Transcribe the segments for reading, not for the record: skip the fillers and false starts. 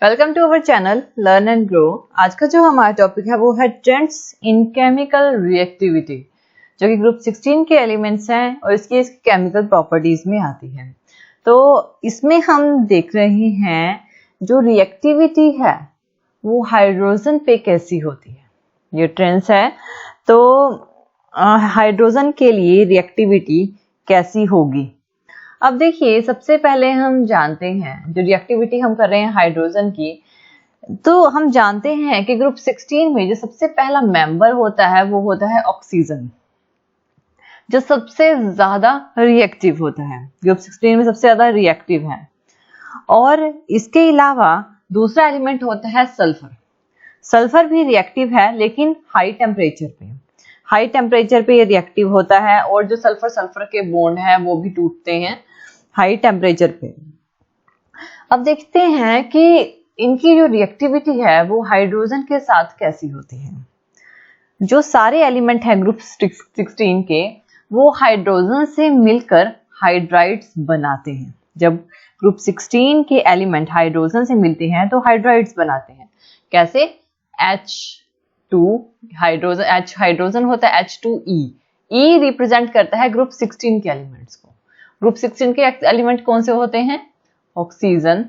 Welcome to our channel learn and grow. आज का जो हमारा टॉपिक है वो है ट्रेंड्स इन केमिकल रिएक्टिविटी, जो कि ग्रुप 16 के एलिमेंट्स हैं और इसकी केमिकल प्रॉपर्टीज में आती है। तो इसमें हम देख रहे हैं जो रिएक्टिविटी है वो हाइड्रोजन पे कैसी होती है। ये ट्रेंड्स है तो हाइड्रोजन के लिए रिएक्टिविटी कैसी होगी। अब देखिए, सबसे पहले हम जानते हैं जो रिएक्टिविटी हम कर रहे हैं हाइड्रोजन की, तो हम जानते हैं कि ग्रुप 16 में जो सबसे पहला मेंबर होता है वो होता है ऑक्सीजन, जो सबसे ज्यादा रिएक्टिव होता है। ग्रुप 16 में सबसे ज्यादा रिएक्टिव है। और इसके अलावा दूसरा एलिमेंट होता है सल्फर। सल्फर भी रिएक्टिव है लेकिन हाई टेम्परेचर पे ये रिएक्टिव होता है, और जो सल्फर सल्फर के बॉन्ड हैं वो भी टूटते हैं हाई टेम्परेचर पे। अब देखते हैं कि इनकी जो रिएक्टिविटी है वो हाइड्रोजन के साथ कैसी होती है। जो सारे एलिमेंट हैं ग्रुप 16 के वो हाइड्रोजन से मिलकर हाइड्राइड्स बनाते हैं। जब ग्रुप 16 के एलिमेंट हाइड्रोजन से मिलते हैं तो हाइड्राइड्स बनाते हैं। कैसे? H2 हाइड्रोजन होता है H2E। E रिप्रेजेंट करता है ग्रुप 16 के एलिमेंट्स को। ग्रुप 16 के एलिमेंट कौन से होते हैं? Oxygen,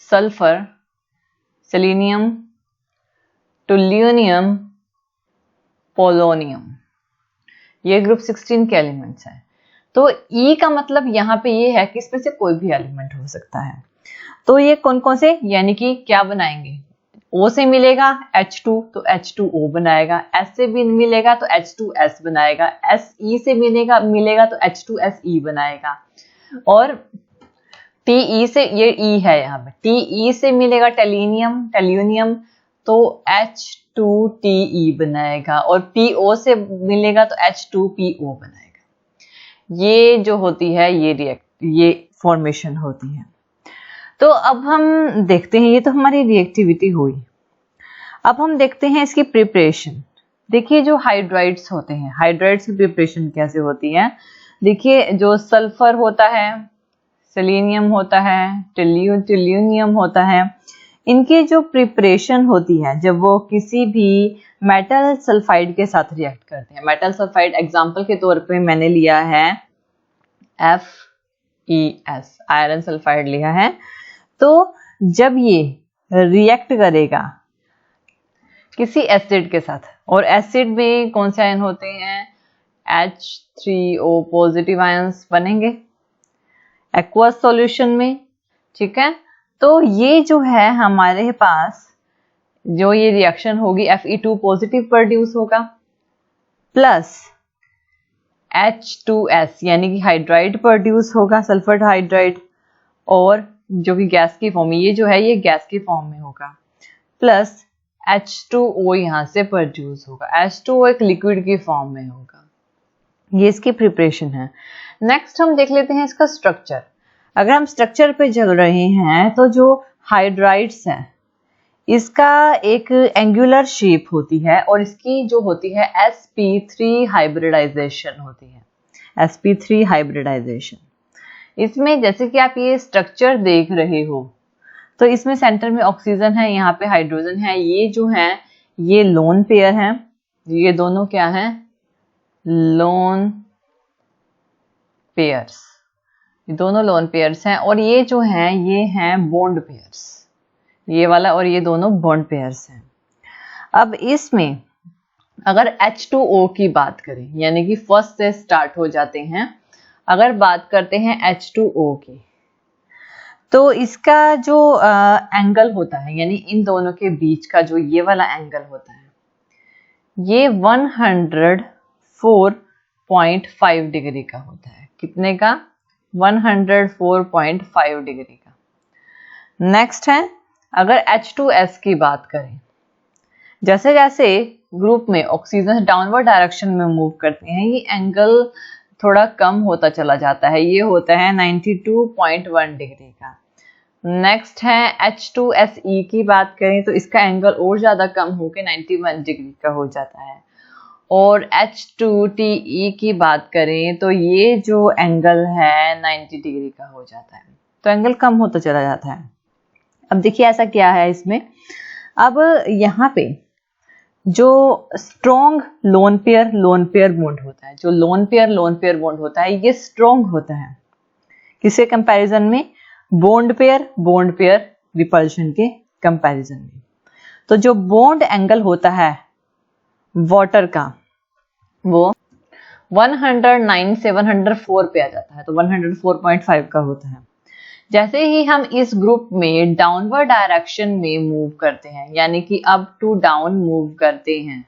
sulphur, selenium, tellurium, polonium. ये ग्रुप 16 के एलिमेंट्स हैं। तो E का मतलब यहाँ पे ये है कि इसमें से कोई भी एलिमेंट हो सकता है। तो ये कौन कौन से, यानी कि क्या बनाएंगे? O से मिलेगा H2 तो H2O बनाएगा, S से भी मिलेगा तो H2S बनाएगा, Se से मिलेगा तो H2Se बनाएगा, और Te से, ये E है यहाँ पे, Te से मिलेगा टेल्यूनियम तो H2Te बनाएगा, और PO से मिलेगा तो H2PO बनाएगा। ये जो होती है ये फॉर्मेशन होती है। तो अब हम देखते हैं, ये तो हमारी रिएक्टिविटी हुई। अब हम देखते हैं इसकी प्रिपरेशन। देखिए, जो हाइड्राइड्स होते हैं, हाइड्राइड्स की प्रिपरेशन कैसे होती है। देखिए, जो सल्फर होता है, सेलेनियम होता है, टोल्यूनियम होता है, इनकी जो प्रिपरेशन होती है जब वो किसी भी मेटल सल्फाइड के साथ रिएक्ट करते हैं। मेटल सल्फाइड एग्जांपल के तौर पे मैंने लिया है FeS, आयरन सल्फाइड लिया है। तो जब ये रिएक्ट करेगा किसी एसिड के साथ, और एसिड में कौन से आयन होते हैं? H3O पॉजिटिव आयंस बनेंगे एक्वस सॉल्यूशन में, ठीक है। तो ये जो है हमारे पास जो ये रिएक्शन होगी Fe2 पॉजिटिव प्रोड्यूस होगा, प्लस H2S यानी कि हाइड्राइड प्रोड्यूस होगा, सल्फर हाइड्राइड, और जो कि गैस की फॉर्म में, ये जो है ये गैस की फॉर्म में होगा, प्लस H2O यहां से प्रोड्यूस होगा। H2O एक लिक्विड की फॉर्म में होगा। ये इसकी प्रिपरेशन है। नेक्स्ट हम देख लेते हैं इसका स्ट्रक्चर। अगर हम स्ट्रक्चर पे चल रहे हैं तो जो हाइड्राइड्स हैं इसका एक एंगुलर शेप होती है, और इसकी जो होती है sp3 हाइब्रिडाइजेशन होती है। sp3 हाइब्रिडाइजेशन, इसमें जैसे कि आप ये स्ट्रक्चर देख रहे हो तो इसमें सेंटर में ऑक्सीजन है, यहाँ पे हाइड्रोजन है। ये जो है ये लोन पेयर है, ये दोनों क्या है? लोन पेयर्स, ये दोनों लोन पेयर्स हैं। और ये जो है ये हैं बॉन्ड पेयर्स, ये वाला और ये दोनों बॉन्ड पेयर्स हैं। अब इसमें अगर H2O की बात करें, यानी कि फर्स्ट से स्टार्ट हो जाते हैं, अगर बात करते हैं H2O की, तो इसका जो एंगल होता है, यानी इन दोनों के बीच का जो ये वाला एंगल होता है, ये 104.5 डिग्री का होता है। कितने का? 104.5 डिग्री का। नेक्स्ट है, अगर H2S की बात करें, जैसे जैसे ग्रुप में ऑक्सीजन डाउनवर्ड डायरेक्शन में मूव करते हैं, ये एंगल थोड़ा कम होता चला जाता है। ये होता है 92.1 डिग्री का। नेक्स्ट है H2SE की बात करें तो इसका एंगल और ज्यादा कम होकर 91 डिग्री का हो जाता है। और H2TE की बात करें तो ये जो एंगल है 90 डिग्री का हो जाता है। तो एंगल कम होता चला जाता है। अब देखिए ऐसा क्या है इसमें, अब यहाँ पे जो स्ट्रॉन्ग लोन पेयर बॉन्ड होता है, जो लोन पेयर बॉन्ड होता है, ये स्ट्रॉन्ग होता है किसके कंपैरिजन में, बॉन्ड पेयर रिपल्शन के कंपैरिजन में। तो जो बॉन्ड एंगल होता है वाटर का वो 109 से 104 पे आ जाता है, तो 104.5 का होता है। जैसे ही हम इस ग्रुप में डाउनवर्ड डायरेक्शन में मूव करते हैं, यानी कि अप टू डाउन मूव करते हैं,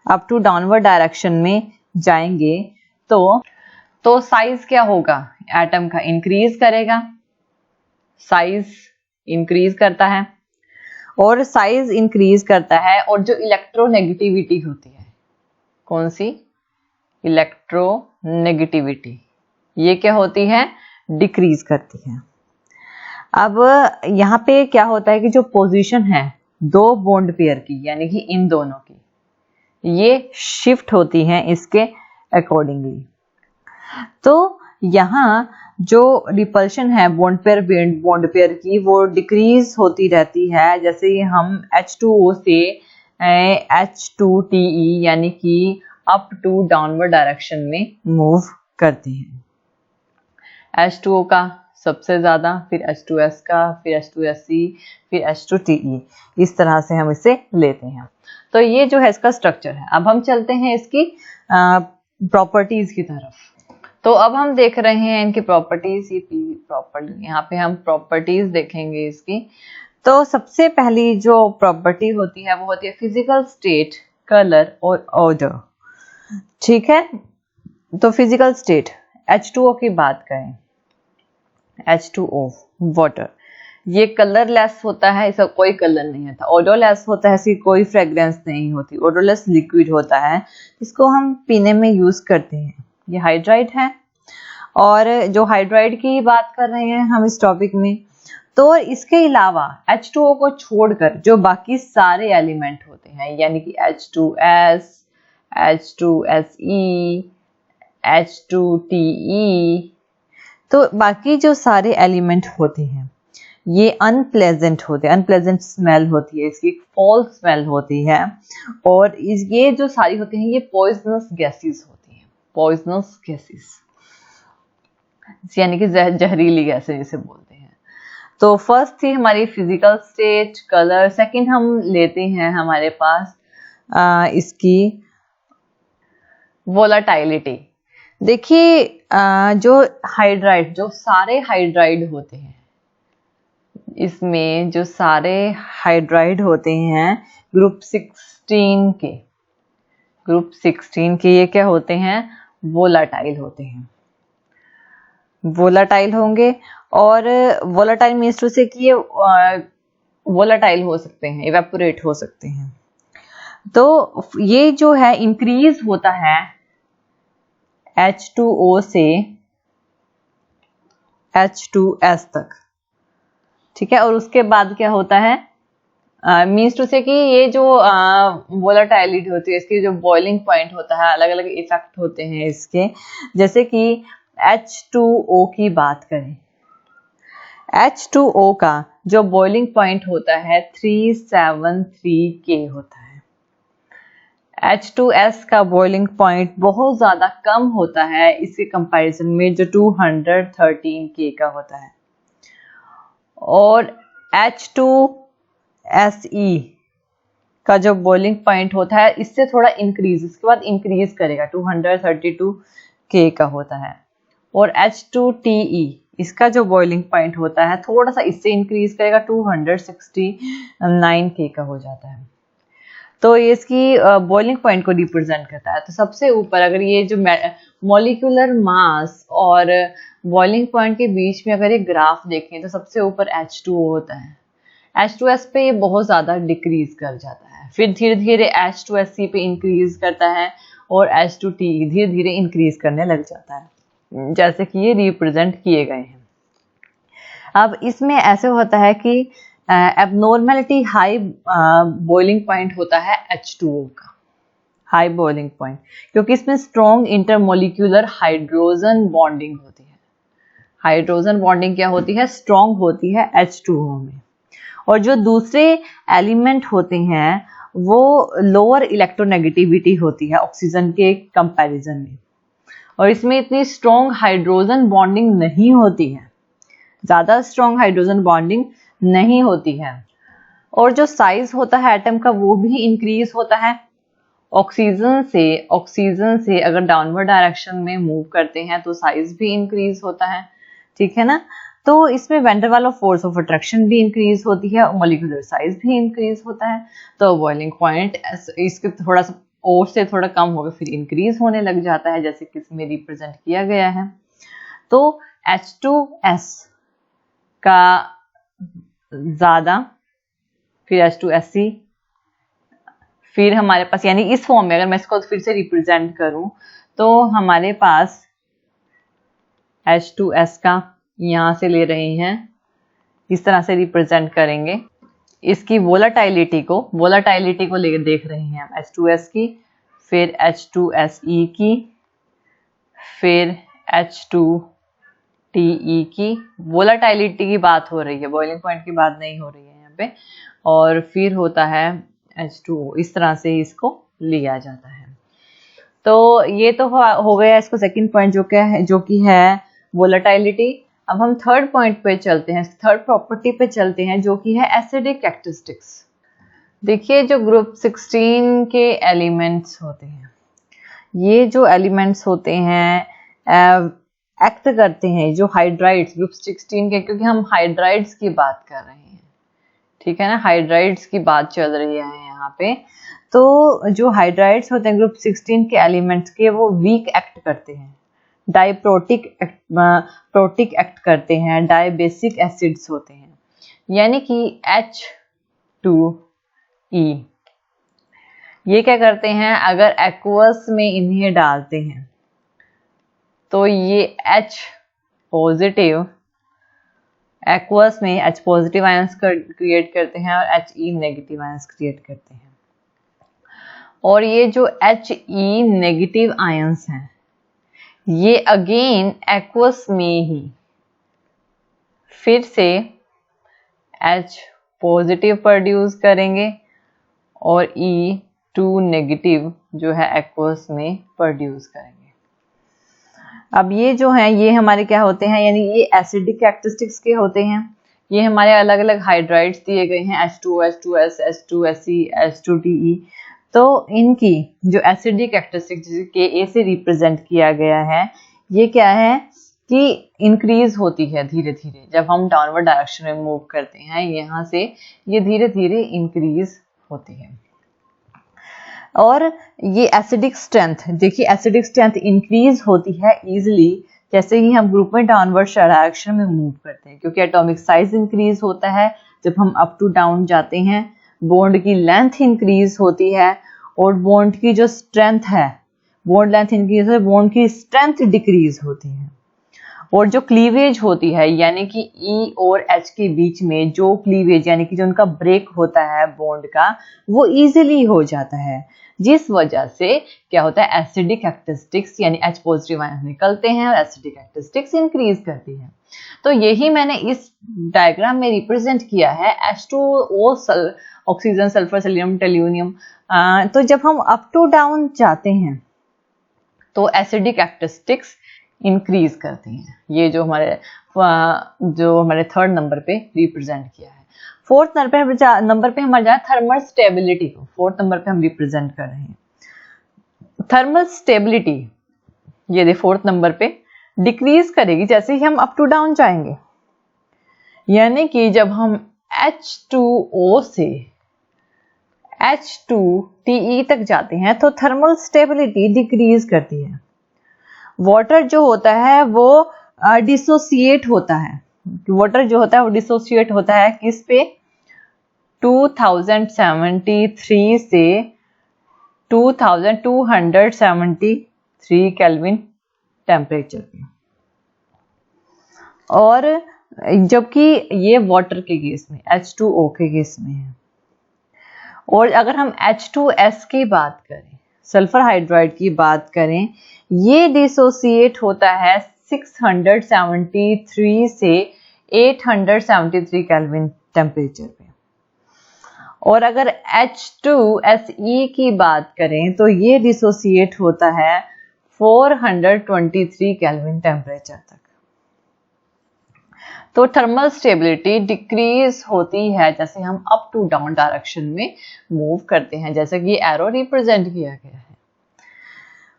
अप टू डाउनवर्ड डायरेक्शन में जाएंगे तो साइज क्या होगा, एटम का इंक्रीज करेगा, साइज इंक्रीज करता है, और साइज इंक्रीज करता है, और जो इलेक्ट्रोनेगेटिविटी होती है, कौन सी, इलेक्ट्रोनेगेटिविटी, ये क्या होती है, डिक्रीज करती है। अब यहाँ पे क्या होता है कि जो पोजीशन है दो बॉन्ड पेयर की, यानी कि इन दोनों की, ये शिफ्ट होती हैं इसके अकॉर्डिंगली। तो यहाँ जो रिपल्शन है बॉन्ड पेयर की, वो डिक्रीज होती रहती है जैसे ही हम H2O से H2TE यानी कि अप टू डाउनवर्ड डायरेक्शन में मूव करते हैं। H2O का सबसे ज्यादा, फिर H2S का, फिर H2SE, फिर H2TE, इस तरह से हम इसे लेते हैं। तो ये जो है इसका स्ट्रक्चर है। अब हम चलते हैं इसकी प्रॉपर्टीज की तरफ। तो अब हम देख रहे हैं इनकी प्रॉपर्टीज, ये प्रॉपर्टी, यहाँ पे हम प्रॉपर्टीज देखेंगे इसकी। तो सबसे पहली जो प्रॉपर्टी होती है वो होती है फिजिकल स्टेट, कलर और ऑर्डर। ठीक है, तो फिजिकल स्टेट, H2O की बात करें, H2O वाटर, ये कलरलेस होता है, इसका कोई कलर नहीं होता। ओडोरलेस होता है, इसकी कोई फ्रेग्रेंस नहीं होती। ओडोरलेस लिक्विड होता है, इसको हम पीने में यूज करते हैं। ये हाइड्राइड है, और जो हाइड्राइड की बात कर रहे हैं हम इस टॉपिक में, तो इसके अलावा H2O को छोड़कर जो बाकी सारे एलिमेंट होते हैं, यानी कि H2S, H2SE, H2TE, तो बाकी जो सारे एलिमेंट होते हैं ये अनप्लेजेंट होते हैं, अनप्लेजेंट स्मेल होती है इसकी, फॉल स्मेल होती है, और ये जो सारी होती हैं ये पॉइजनस गैसेस होती हैं, पॉइजनस गैसेस, यानी कि जहरीली गैसें जिसे बोलते हैं। तो फर्स्ट थी हमारी फिजिकल स्टेट, कलर। सेकंड हम लेते हैं हमारे पास इसकी वोलाटिलिटी। देखिए जो हाइड्राइड, जो सारे हाइड्राइड होते हैं, इसमें जो सारे हाइड्राइड होते हैं ग्रुप 16 के ये क्या होते हैं, वोलाटाइल होते हैं, वोलाटाइल होंगे। और वोलाटाइल मीन्स टू से कि ये वोलाटाइल हो सकते हैं, इवेपोरेट हो सकते हैं। तो ये जो है इंक्रीज होता है H2O से H2S तक, ठीक है। और उसके बाद क्या होता है, मीन्स टू से कि ये जो वोलाटिलिटी होती है, इसकी जो बॉइलिंग पॉइंट होता है, अलग अलग इफेक्ट होते हैं इसके। जैसे कि H2O की बात करें, H2O का जो बॉइलिंग पॉइंट होता है 373 K होता है। H2S का बॉइलिंग पॉइंट बहुत ज्यादा कम होता है इसके कंपैरिजन में, जो 213 K का होता है। और H2SE का जो बॉइलिंग पॉइंट होता है इससे थोड़ा इंक्रीज, इसके बाद इंक्रीज करेगा, 232 K का होता है। और H2TE इसका जो बॉइलिंग पॉइंट होता है थोड़ा सा इससे इंक्रीज करेगा, 269 K का हो जाता है। तो ये इसकी बॉइलिंग पॉइंट को रिप्रेजेंट करता है। तो सबसे ऊपर अगर ये जो मॉलिक्यूलर मास और बॉइलिंग पॉइंट के बीच में अगर ये ग्राफ देखें तो सबसे ऊपर H2O होता है। H2S पे ये बहुत ज्यादा डिक्रीज कर जाता है, फिर धीरे धीरे H2SE पे इंक्रीज करता है, और H2TE धीरे धीरे इंक्रीज करने लग जाता है, जैसे कि ये रिप्रेजेंट किए गए हैं। अब इसमें ऐसे होता है कि एबनॉर्मलिटी हाई बॉइलिंग पॉइंट होता है H2O का, हाई बॉइलिंग पॉइंट, क्योंकि इसमें स्ट्रॉन्ग इंटरमोलिक्यूलर हाइड्रोजन बॉन्डिंग होती है। हाइड्रोजन बॉन्डिंग क्या होती है, स्ट्रॉन्ग होती है H2O में। और जो दूसरे एलिमेंट होते हैं वो लोअर इलेक्ट्रोनेगेटिविटी होती है ऑक्सीजन के कंपैरिजन में, और इसमें इतनी स्ट्रॉन्ग हाइड्रोजन बॉन्डिंग नहीं होती है, ज्यादा स्ट्रॉन्ग हाइड्रोजन बॉन्डिंग नहीं होती है। और जो साइज होता है एटम का वो भी इंक्रीज होता है ऑक्सीजन से अगर डाउनवर्ड डायरेक्शन में मूव करते हैं तो साइज भी इंक्रीज होता है, ठीक है ना। तो इसमें van der Waals force of attraction भी इंक्रीज होती है और मॉलिक्यूलर साइज भी इंक्रीज होता है। तो बॉइलिंग पॉइंट इसके थोड़ा सा और से थोड़ा कम होकर फिर इंक्रीज होने लग जाता है, जैसे कि इसमें रिप्रेजेंट किया गया है। तो H2S का ज्यादा, फिर H2SC, फिर हमारे पास यानी इस फॉर्म में अगर मैं इसको फिर से रिप्रेजेंट करूं तो हमारे पास H2S का यहां से ले रहे हैं, इस तरह से रिप्रेजेंट करेंगे। इसकी वोलाटाइलिटी को ले देख रहे हैं हम H2S की, फिर H2SE की, फिर H2TE की। वोलाटाइलिटी की बात हो रही है, बॉइलिंग पॉइंट की बात नहीं हो रही है यहाँ पे। और फिर होता है H2O, इस तरह से इसको लिया जाता है। तो ये तो हो गया इसको सेकंड पॉइंट जो कि है वोलाटाइलिटी। अब हम थर्ड पॉइंट पे चलते हैं, थर्ड प्रॉपर्टी पे चलते हैं जो कि है एसिडिक कैरेक्टरिस्टिक्स। देखिए जो ग्रुप 16 के एलिमेंट्स होते हैं, ये जो एलिमेंट्स होते हैं एक्ट करते हैं, जो हाइड्राइड्स ग्रुप 16 के, क्योंकि हम हाइड्राइड्स की बात कर रहे हैं, ठीक है ना, हाइड्राइड्स की बात चल रही है यहाँ पे। तो जो हाइड्राइड्स होते हैं ग्रुप 16 के एलिमेंट्स के, वो वीक एक्ट करते हैं, डाइप्रोटिक एक्ट करते हैं, डाइबेसिक एसिड्स होते हैं, यानी कि H2E ये क्या करते हैं, अगर एक्वस में इन्हें डालते हैं तो ये H पॉजिटिव एक्वस में H पॉजिटिव आयंस क्रिएट करते हैं और HE नेगेटिव आयंस क्रिएट करते हैं। और ये जो HE नेगेटिव आयंस हैं ये अगेन एक्वस में ही फिर से H पॉजिटिव प्रोड्यूस करेंगे और E2 नेगेटिव जो है एक्वस में प्रोड्यूस करेंगे। अब ये जो है ये हमारे क्या होते हैं, यानी ये एसिडिक कैरेक्टरिस्टिक्स के होते हैं। ये हमारे अलग अलग हाइड्राइड्स दिए गए हैं, H2O, H2S, H2SE, H2TE। तो इनकी जो एसिडिक कैरेक्टरिस्टिक्स के ए से रिप्रेजेंट किया गया है, ये क्या है कि इंक्रीज होती है धीरे धीरे जब हम डाउनवर्ड डायरेक्शन में मूव करते हैं, यहाँ से ये धीरे धीरे इंक्रीज होती है। और ये एसिडिक स्ट्रेंथ, देखिए एसिडिक स्ट्रेंथ इंक्रीज होती है इजिली जैसे ही हम ग्रुप में डाउनवर्ड डायरेक्शन में मूव करते हैं, क्योंकि एटॉमिक साइज इंक्रीज होता है जब हम अप टू डाउन जाते हैं, बॉन्ड की लेंथ इंक्रीज होती है और बॉन्ड की जो स्ट्रेंथ है, बॉन्ड लेंथ इंक्रीज है, बॉन्ड की स्ट्रेंथ डिक्रीज होती है। और जो क्लीवेज होती है यानी कि E और H के बीच में जो क्लीवेज यानी कि जो उनका ब्रेक होता है बॉन्ड का, वो इजीली हो जाता है, जिस वजह से क्या होता है एसिडिक कैरेक्टरिस्टिक्स यानी H पॉजिटिव आयंस निकलते हैं और एसिडिक कैरेक्टरिस्टिक्स इंक्रीज करती है। तो यही मैंने इस डायग्राम में रिप्रेजेंट किया है H2O ऑक्सीजन, सल्फर, सेलेनियम, टेल्यूनियम। तो जब हम अप टू डाउन जाते हैं तो एसिडिक कैरेक्टरिस्टिक्स इंक्रीज करती हैं। ये जो हमारे थर्ड नंबर पे रिप्रेजेंट किया है। फोर्थ नंबर पे हमारे जाए थर्मल स्टेबिलिटी को, फोर्थ नंबर पे हम रिप्रेजेंट कर रहे हैं। थर्मल स्टेबिलिटी ये दे फोर्थ नंबर पे डिक्रीज करेगी जैसे ही हम अप टू डाउन जाएंगे, यानी कि जब हम H2O से H2TE तक जाते हैं तो थर्मल स्टेबिलिटी डिक्रीज करती है। वाटर जो होता है वो डिसोसिएट होता है, वाटर जो होता है वो डिसोसिएट होता है किस पे, 2073 से 2273 केल्विन टेम्परेचर पे। और जबकि ये वाटर के केस में H2O के केस में है। और अगर हम H2S की बात करें, सल्फर हाइड्राइड की बात करें, ये डिसोसिएट होता है 673 से 873 केल्विन टेम्परेचर पे। और अगर H2SE की बात करें तो ये डिसोसिएट होता है 423 केल्विन टेम्परेचर तक। तो थर्मल स्टेबिलिटी डिक्रीज होती है जैसे हम अप टू डाउन डायरेक्शन में मूव करते हैं, जैसे कि एरो रिप्रेजेंट किया गया है।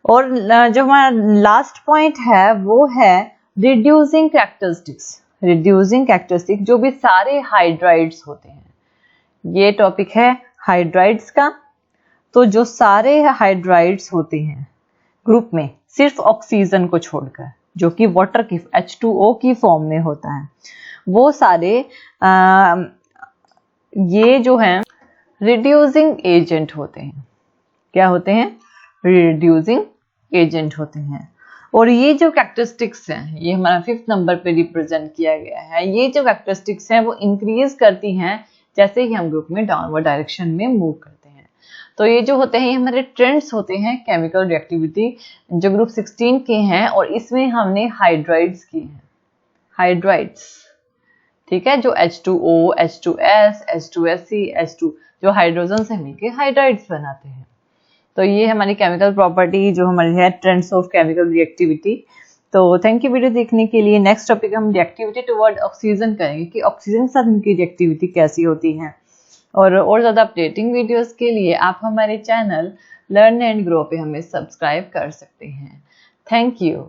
और जो हमारा लास्ट पॉइंट है वो है रिड्यूसिंग कैरेक्टरिस्टिक्स। रिड्यूसिंग कैरेक्टरिस्टिक जो भी सारे हाइड्राइड्स होते हैं, ये टॉपिक है हाइड्राइड्स का। तो जो सारे हाइड्राइड्स होते हैं ग्रुप में सिर्फ ऑक्सीजन को छोड़कर, जो कि वाटर की H2O की फॉर्म में होता है, वो सारे ये जो हैं रिड्यूसिंग एजेंट होते हैं। क्या होते हैं? रिड्यूसिंग एजेंट होते हैं। और ये जो कैरेक्टरिस्टिक्स हैं, ये हमारा 5th नंबर पे रिप्रेजेंट किया गया है। ये जो कैरेक्टरिस्टिक्स हैं वो इंक्रीज करती हैं जैसे ही हम ग्रुप में डाउनवर्ड डायरेक्शन में मूव करते हैं। तो ये जो होते हैं ये हमारे ट्रेंड्स होते हैं केमिकल रिएक्टिविटी जो ग्रुप 16 के हैं, और इसमें हमने हाइड्राइड्स की हैं। हाइड्राइड्स, ठीक है, जो H2O, H2S, H2SC, H2 जो हाइड्रोजन से मिलकर हाइड्राइड्स बनाते हैं। तो ये हमारी केमिकल प्रॉपर्टी जो हमारी है ट्रेंड्स ऑफ केमिकल रिएक्टिविटी। तो थैंक यू वीडियो देखने के लिए। नेक्स्ट टॉपिक हम रिएक्टिविटी टुवर्ड ऑक्सीजन करेंगे कि ऑक्सीजन के साथ इनकी रिएक्टिविटी कैसी होती है। और ज़्यादा अपडेटिंग वीडियोस के लिए आप हमारे चैनल लर्न एंड ग्रो पे हमें सब्सक्राइब कर सकते हैं। Thank you.